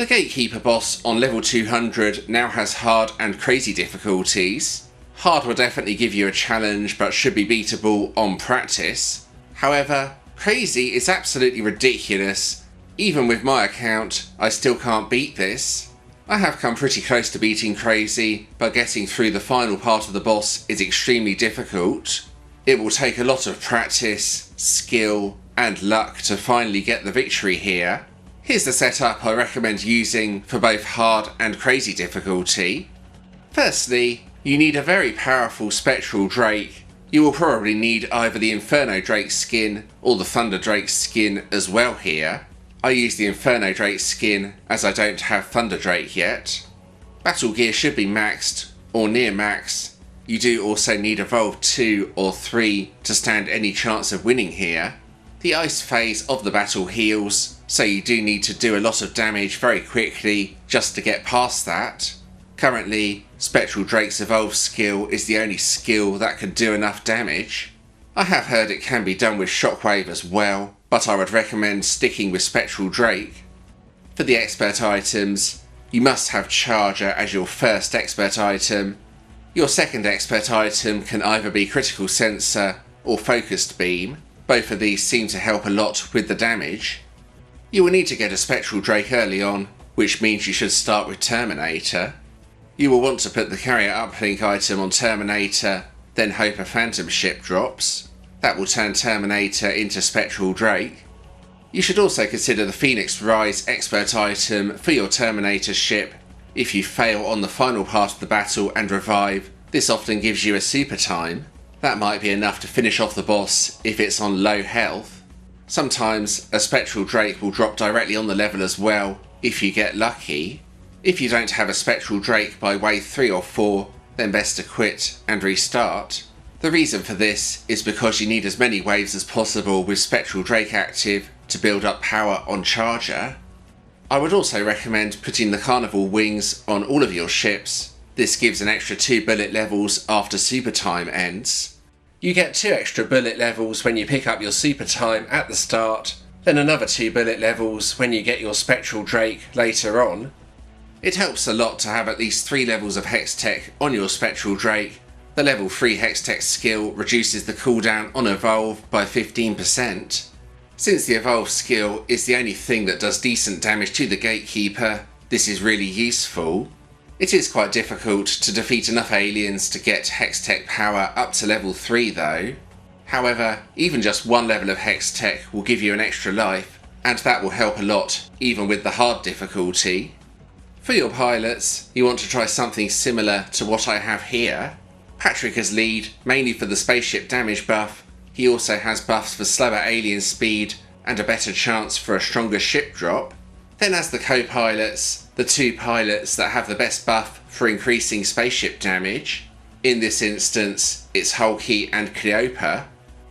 The Gatekeeper boss on level 200 now has hard and crazy difficulties. Hard will definitely give you a challenge but should be beatable on practice. However, crazy is absolutely ridiculous. Even with my account, I still can't beat this. I have come pretty close to beating crazy, but getting through the final part of the boss is extremely difficult. It will take a lot of practice, skill, and luck to finally get the victory here. Here's the setup I recommend using for both hard and crazy difficulty. Firstly, you need a very powerful Spectral Drake. You will probably need either the Inferno Drake skin or the Thunder Drake skin as well here. I use the Inferno Drake skin as I don't have Thunder Drake yet. Battle gear should be maxed or near max. You do also need Evolve 2 or 3 to stand any chance of winning here. The ice phase of the battle heals, so you do need to do a lot of damage very quickly just to get past that. Currently, Spectral Drake's Evolve skill is the only skill that can do enough damage. I have heard it can be done with Shockwave as well, but I would recommend sticking with Spectral Drake. For the expert items, you must have Charger as your first expert item. Your second expert item can either be Critical Sensor or Focused Beam. Both of these seem to help a lot with the damage. You will need to get a Spectral Drake early on, which means you should start with Terminator. You will want to put the Carrier Uplink item on Terminator, then hope a Phantom ship drops. That will turn Terminator into Spectral Drake. You should also consider the Phoenix Rise expert item for your Terminator ship. If you fail on the final part of the battle and revive, this often gives you a super time. That might be enough to finish off the boss if it's on low health. Sometimes a Spectral Drake will drop directly on the level as well, if you get lucky. If you don't have a Spectral Drake by wave 3 or 4, then best to quit and restart. The reason for this is because you need as many waves as possible with Spectral Drake active to build up power on Charger. I would also recommend putting the Carnival Wings on all of your ships. This gives an extra 2 bullet levels after super time ends. You get 2 extra bullet levels when you pick up your super time at the start, then another 2 bullet levels when you get your Spectral Drake later on. It helps a lot to have at least 3 levels of Hex Tech on your Spectral Drake. The level 3 Hex Tech skill reduces the cooldown on Evolve by 15%. Since the Evolve skill is the only thing that does decent damage to the Gatekeeper, this is really useful. It is quite difficult to defeat enough aliens to get Hex Tech power up to level 3 though. However, even just 1 level of Hex Tech will give you an extra life, and that will help a lot even with the hard difficulty. For your pilots, you want to try something similar to what I have here. Patrick as lead, mainly for the spaceship damage buff. He also has buffs for slower alien speed and a better chance for a stronger ship drop. Then as the co-pilots, the 2 pilots that have the best buff for increasing spaceship damage. In this instance, it's Hulky and Cleopa.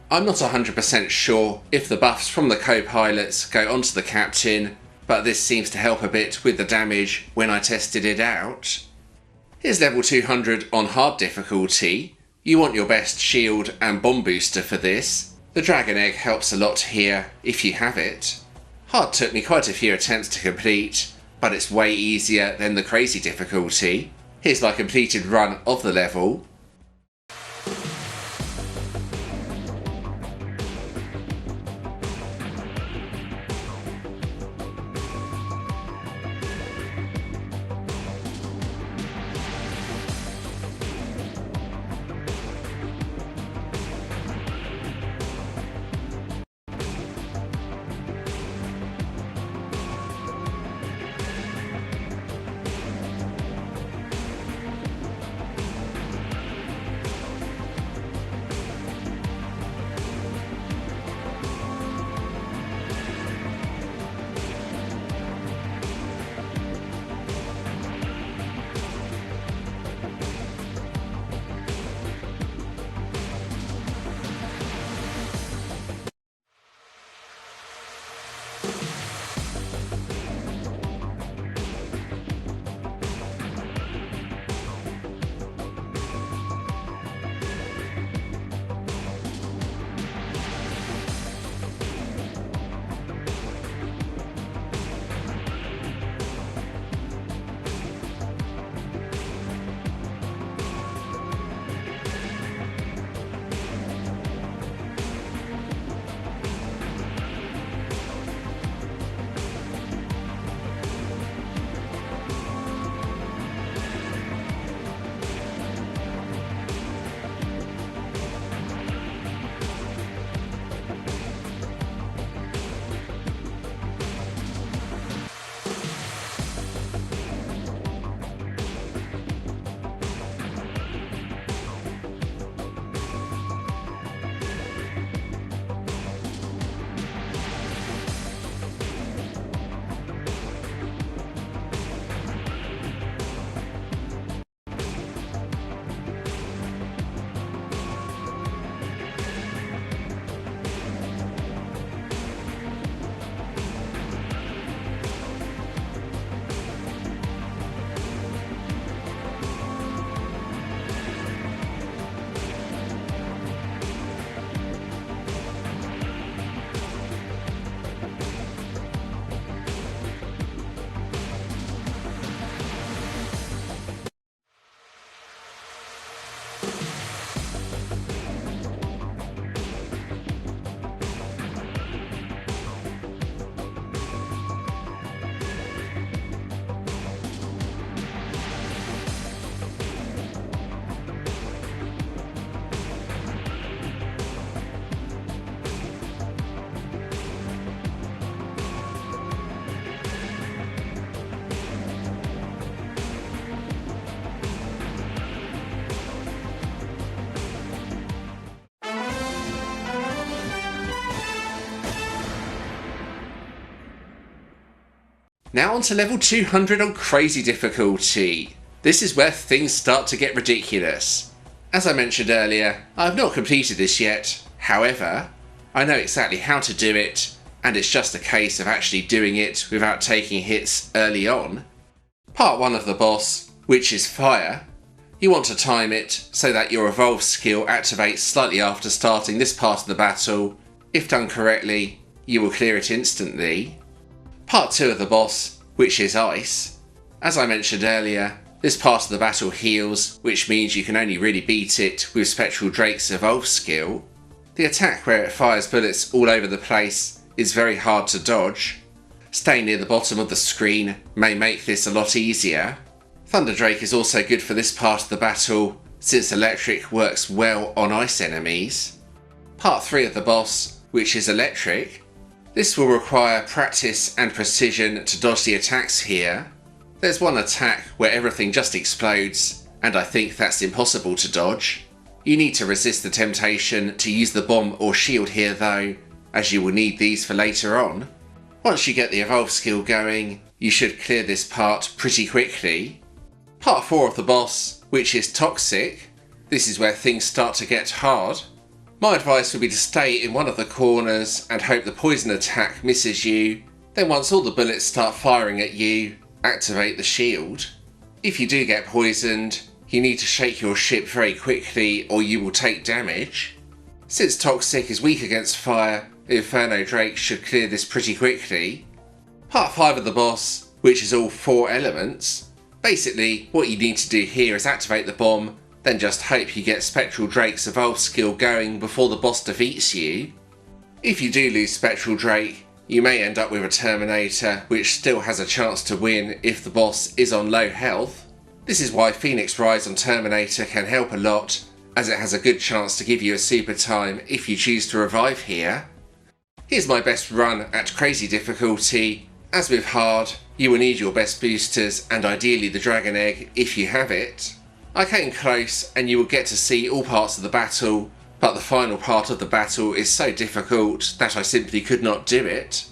I'm not 100% sure if the buffs from the co-pilots go onto the captain, but this seems to help a bit with the damage when I tested it out. Here's level 200 on hard difficulty. You want your best shield and bomb booster for this. The Dragon Egg helps a lot here if you have it. Hard took me quite a few attempts to complete, but it's way easier than the crazy difficulty. Here's my completed run of the level. Now on to level 200 on crazy difficulty. This is where things start to get ridiculous. As I mentioned earlier, I have not completed this yet. However, I know exactly how to do it, and it's just a case of actually doing it without taking hits early on. Part 1 of the boss, which is fire. You want to time it so that your evolve skill activates slightly after starting this part of the battle. If done correctly, you will clear it instantly. Part 2 of the boss, which is ice. As I mentioned earlier, this part of the battle heals, which means you can only really beat it with Spectral Drake's evolve skill. The attack where it fires bullets all over the place is very hard to dodge. Staying near the bottom of the screen may make this a lot easier. Thunder Drake is also good for this part of the battle, since electric works well on ice enemies. Part 3 of the boss, which is electric. This will require practice and precision to dodge the attacks here. There's one attack where everything just explodes, and I think that's impossible to dodge. You need to resist the temptation to use the bomb or shield here though, as you will need these for later on. Once you get the evolve skill going, you should clear this part pretty quickly. Part 4 of the boss, which is toxic. This is where things start to get hard. My advice would be to stay in one of the corners and hope the poison attack misses you. Then once all the bullets start firing at you, activate the shield. If you do get poisoned, you need to shake your ship very quickly or you will take damage. Since toxic is weak against fire, Inferno Drake should clear this pretty quickly. Part 5 of the boss, which is all 4 elements. Basically, what you need to do here is activate the bomb, then just hope you get Spectral Drake's evolve skill going before the boss defeats you. If you do lose Spectral Drake, you may end up with a Terminator, which still has a chance to win if the boss is on low health. This is why Phoenix Rise on Terminator can help a lot, as it has a good chance to give you a super time if you choose to revive here. Here's my best run at crazy difficulty. As with hard, you will need your best boosters and ideally the dragon egg if you have it. I came close and you will get to see all parts of the battle, but the final part of the battle is so difficult that I simply could not do it.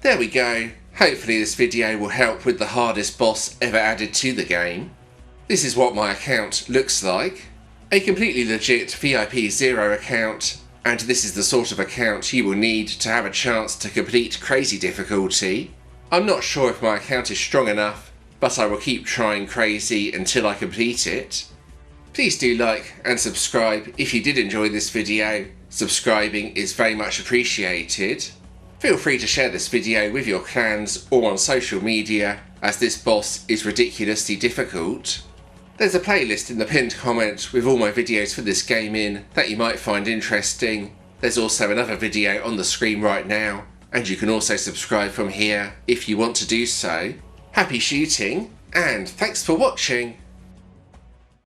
There we go. Hopefully this video will help with the hardest boss ever added to the game. This is what my account looks like. A completely legit VIP 0 account, and this is the sort of account you will need to have a chance to complete crazy difficulty. I'm not sure if my account is strong enough, but I will keep trying crazy until I complete it. Please do like and subscribe if you did enjoy this video. Subscribing is very much appreciated. Feel free to share this video with your clans or on social media, as this boss is ridiculously difficult. There's a playlist in the pinned comment with all my videos for this game in that you might find interesting. There's also another video on the screen right now, and you can also subscribe from here if you want to do so. Happy shooting, and thanks for watching!